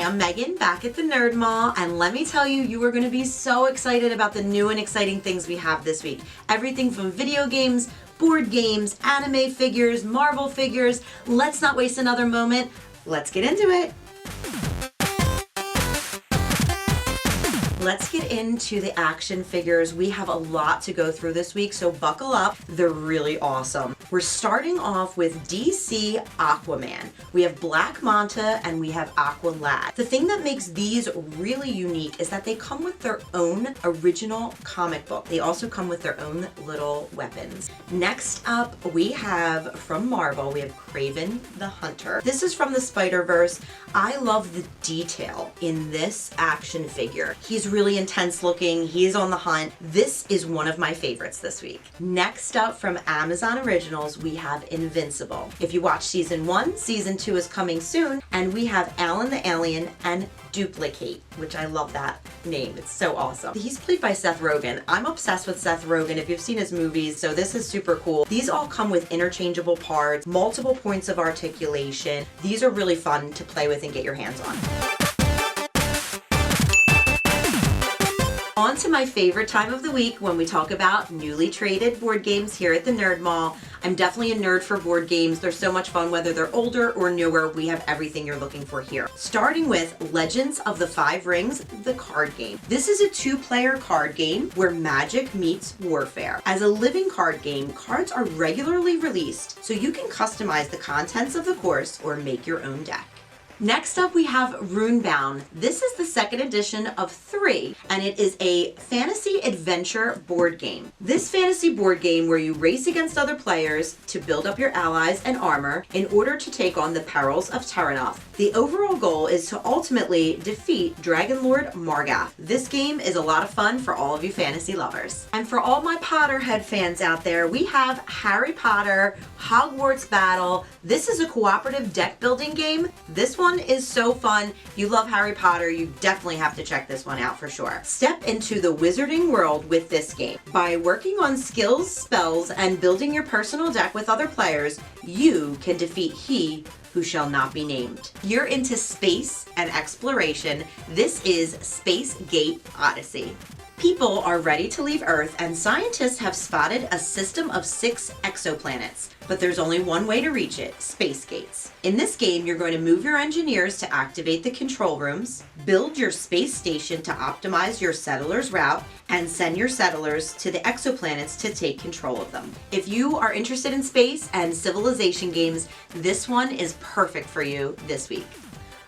I'm Megan, back at the Nerd Mall, and let me tell you, you are going to be so excited about the new and exciting things we have this week. Everything from video games, board games, anime figures, Marvel figures. Let's not waste another moment. Let's get into it. Let's get into the action figures. We have a lot to go through this week, so buckle up. They're really awesome. We're starting off with DC Aquaman. We have Black Manta and we have Aqualad. The thing that makes these really unique is that they come with their own original comic book. They also come with their own little weapons. Next up, we have from Marvel, we have Kraven the Hunter. This is from the Spider-Verse. I love the detail in this action figure. He's really intense looking. He's on the hunt. This is one of my favorites this week. Next up from Amazon Originals, we have Invincible. If you watch season 1, season 2 is coming soon, and we have Alan the Alien and Duplicate, which I love that name. It's so awesome. He's played by Seth Rogen. I'm obsessed with Seth Rogen if you've seen his movies, so this is super cool. These all come with interchangeable parts, multiple points of articulation. These are really fun to play with and get your hands on. On to my favorite time of the week when we talk about newly traded board games here at the Nerd Mall. I'm definitely a nerd for board games. They're so much fun, whether they're older or newer. We have everything you're looking for here. Starting with Legends of the Five Rings, the card game. This is a 2-player card game where magic meets warfare. As a living card game, cards are regularly released, so you can customize the contents of the course or make your own deck. Next up, we have Runebound. This is the second edition of 3, and it is a fantasy adventure board game. This fantasy board game where you race against other players to build up your allies and armor in order to take on the perils of Terranoth. The overall goal is to ultimately defeat Dragon Lord Margath. This game is a lot of fun for all of you fantasy lovers. And for all my Potterhead fans out there, we have Harry Potter Hogwarts Battle. This is a cooperative deck building game. This one is so fun. If you love Harry Potter, you definitely have to check this one out for sure. Step into the wizarding world with this game. By working on skills, spells, and building your personal deck with other players, you can defeat he who shall not be named. You're into space and exploration. This is Space Gate Odyssey. People are ready to leave Earth, and scientists have spotted a system of 6 exoplanets, but there's only one way to reach it: space gates. In this game, you're going to move your engineers to activate the control rooms, build your space station to optimize your settlers' route, and send your settlers to the exoplanets to take control of them. If you are interested in space and civilization games, this one is perfect for you this week.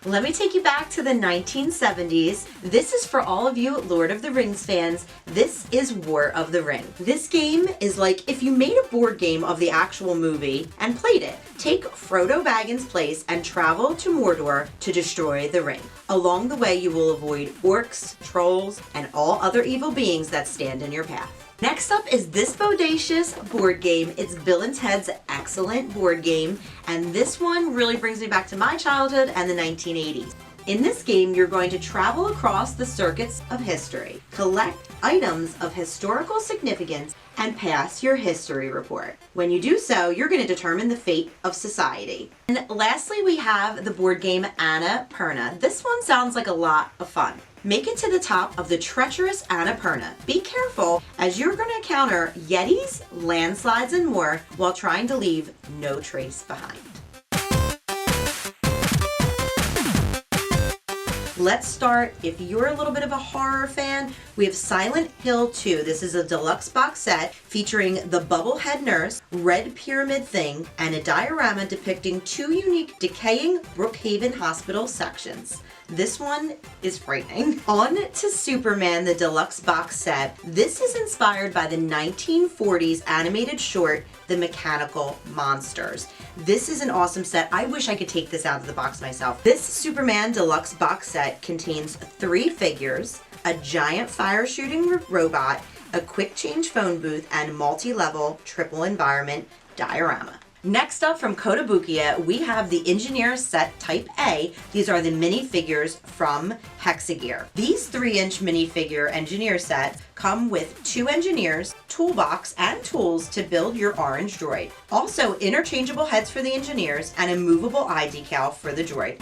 Let me take you back to the 1970s. This is for all of you Lord of the Rings fans. This is War of the Ring. This game is like if you made a board game of the actual movie and played it. Take Frodo Baggins' place and travel to Mordor to destroy the ring. Along the way, you will avoid orcs, trolls, and all other evil beings that stand in your path. Next up is this bodacious board game. It's Bill and Ted's excellent board game, and this one really brings me back to my childhood and the 1980s. In this game, you're going to travel across the circuits of history, collect items of historical significance, and pass your history report. When you do so, you're going to determine the fate of society. And lastly, we have the board game Annapurna. This one sounds like a lot of fun. Make it to the top of the treacherous Annapurna. Be careful, as you're going to encounter yetis, landslides, and more while trying to leave no trace behind. Let's start, if you're a little bit of a horror fan, we have Silent Hill 2. This is a deluxe box set featuring the Bubblehead Nurse, Red Pyramid Thing, and a diorama depicting 2 unique decaying Brookhaven Hospital sections. This one is frightening. On to Superman, the deluxe box set. This is inspired by the 1940s animated short, The Mechanical Monsters. This is an awesome set. I wish I could take this out of the box myself. This Superman deluxe box set contains 3 figures, a giant fire shooting robot, a quick change phone booth, and multi-level triple environment diorama. Next up from KOTOBUKIYA, we have the Engineer Set Type A. These are the minifigures from Hexagear. These 3-inch minifigure engineer sets come with 2 engineers, toolbox, and tools to build your orange droid. Also, interchangeable heads for the engineers and a movable eye decal for the droid.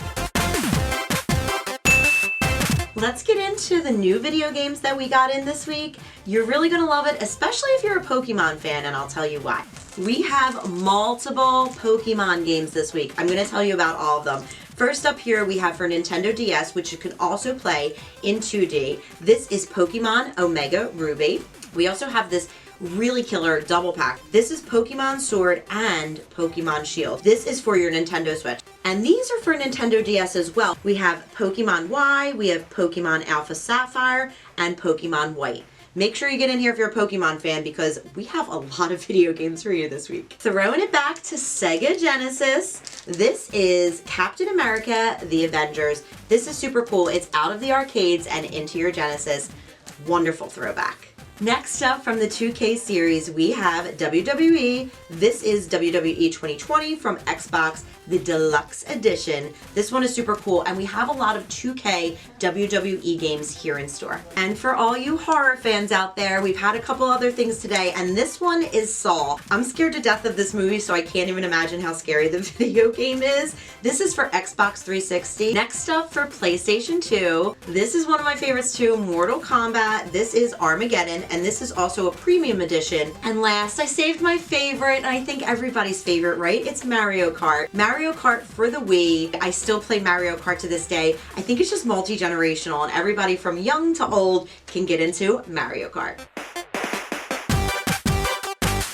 Let's get into the new video games that we got in this week. You're really gonna love it, especially if you're a Pokemon fan, and I'll tell you why. We have multiple Pokemon games this week. I'm gonna tell you about all of them. First up here we have for Nintendo DS, which you can also play in 2D. This is Pokemon Omega Ruby. We also have this really killer double pack. This is Pokemon Sword and Pokemon Shield. This is for your Nintendo Switch. And these are for Nintendo DS as well. We have Pokemon Y, we have Pokemon Alpha Sapphire, and Pokemon White. Make sure you get in here if you're a Pokemon fan because we have a lot of video games for you this week. Throwing it back to Sega Genesis. This is Captain America, The Avengers. This is super cool. It's out of the arcades and into your Genesis. Wonderful throwback. Next up from the 2K series, we have WWE. This is WWE 2020 from Xbox, the Deluxe Edition. This one is super cool, and we have a lot of 2K WWE games here in store. And for all you horror fans out there, we've had a couple other things today, and this one is Saw. I'm scared to death of this movie, so I can't even imagine how scary the video game is. This is for Xbox 360. Next up for PlayStation 2, this is one of my favorites too, Mortal Kombat. This is Armageddon, and this is also a premium edition. And last, I saved my favorite, and I think everybody's favorite, right? It's Mario Kart. Mario Kart for the Wii. I still play Mario Kart to this day. I think it's just multi-generational, and everybody from young to old can get into Mario Kart.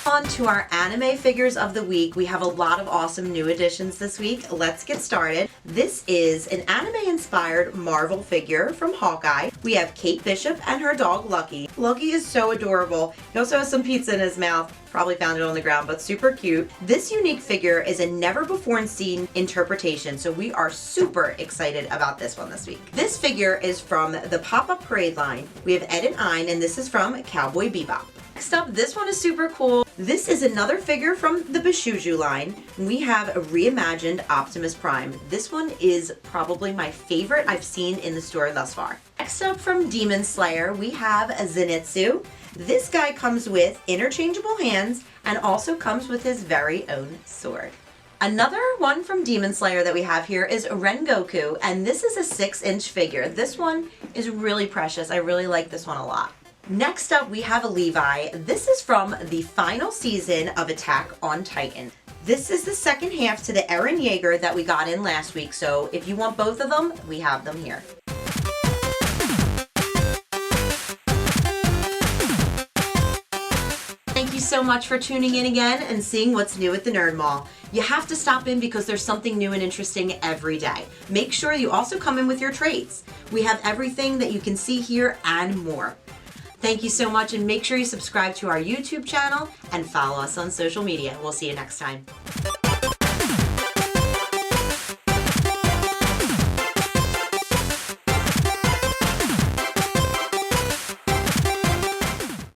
On to our anime figures of the week. We have a lot of awesome new additions this week. Let's get started. This is an anime-inspired Marvel figure from Hawkeye. We have Kate Bishop and her dog Lucky. Lucky is so adorable. He also has some pizza in his mouth. Probably found it on the ground, but super cute. This unique figure is a never-before-seen interpretation, so we are super excited about this one this week. This figure is from the Pop-Up Parade line. We have Ed and Ein, and this is from Cowboy Bebop. Next up, this one is super cool. This is another figure from the Bishuju line. We have a reimagined Optimus Prime. This one is probably my favorite I've seen in the store thus far. Next up from Demon Slayer, we have a Zenitsu. This guy comes with interchangeable hands and also comes with his very own sword. Another one from Demon Slayer that we have here is Rengoku, and this is a 6-inch figure. This one is really precious. I really like this one a lot. Next up, we have a Levi. This is from the final season of Attack on Titan. This is the second half to the Eren Yeager that we got in last week, so if you want both of them, we have them here. Thank you so much for tuning in again and seeing what's new at the Nerd Mall. You have to stop in because there's something new and interesting every day. Make sure you also come in with your trades. We have everything that you can see here and more. Thank you so much, and make sure you subscribe to our YouTube channel and follow us on social media. We'll see you next time.